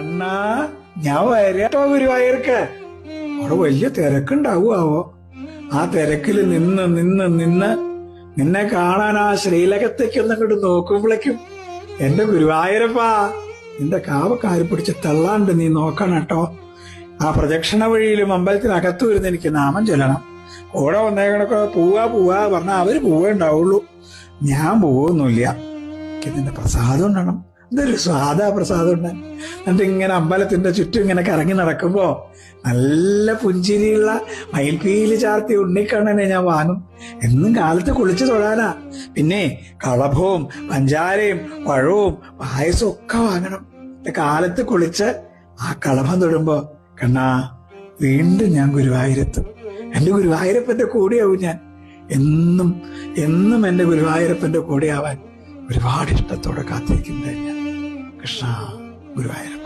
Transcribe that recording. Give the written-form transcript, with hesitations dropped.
കണ്ണാ, ഞാൻ വരട്ടോ ഗുരുവായൂർക്ക്. അവിടെ വലിയ തിരക്കുണ്ടാവുമാവോ? ആ തിരക്കിൽ നിന്ന് നിന്ന് നിന്ന് നിന്നെ കാണാൻ ആ ശ്രീലകത്തേക്കൊന്നും അങ്ങോട്ട് നോക്കുമ്പോഴേക്കും എന്റെ ഗുരുവായൂരപ്പാ, നിന്റെ കാവക്കാരി പിടിച്ച് തള്ളാണ്ട് നീ നോക്കണം കേട്ടോ. ആ പ്രദക്ഷിണ വഴിയിലും അമ്പലത്തിനകത്തു വരുന്ന എനിക്ക് നാമം ചൊല്ലണം. കൂടെ വന്നേക്കണൊക്കെ പോവാ പോവാ പറഞ്ഞാൽ അവര് പോവേ ഉണ്ടാവുള്ളൂ, ഞാൻ പോവൊന്നുമില്ല. എനിക്ക് നിന്റെ പ്രസാദം ഉണ്ടണം. ഇതൊരു സ്വാദാ പ്രസാദം ഉണ്ട്. എന്നിട്ട് ഇങ്ങനെ അമ്പലത്തിന്റെ ചുറ്റും ഇങ്ങനെ കറങ്ങി നടക്കുമ്പോ നല്ല പുഞ്ചിരിയുള്ള മയിൽപ്പീല് ചാർത്തി ഉണ്ണിക്കണ്ണനെ ഞാൻ വാങ്ങും. എന്നും കാലത്ത് കുളിച്ചു തൊഴാനാ. പിന്നെ കളഭവും പഞ്ചാരയും പഴവും പായസവും ഒക്കെ വാങ്ങണം. കാലത്ത് കുളിച്ച് ആ കളഭം തൊടുമ്പോ കണ്ണാ, വീണ്ടും ഞാൻ ഗുരുവായൂരെത്തും. എന്റെ ഗുരുവായൂരപ്പന്റെ കൂടെയാവും ഞാൻ. എന്നും എന്നും എന്റെ ഗുരുവായൂരപ്പന്റെ കൂടെയാവാൻ ഒരുപാട് ഇഷ്ടത്തോടെ കാത്തിരിക്കുന്നത് ഞാൻ. കൃഷ്ണ ഗുരുവായൂരപ്പ.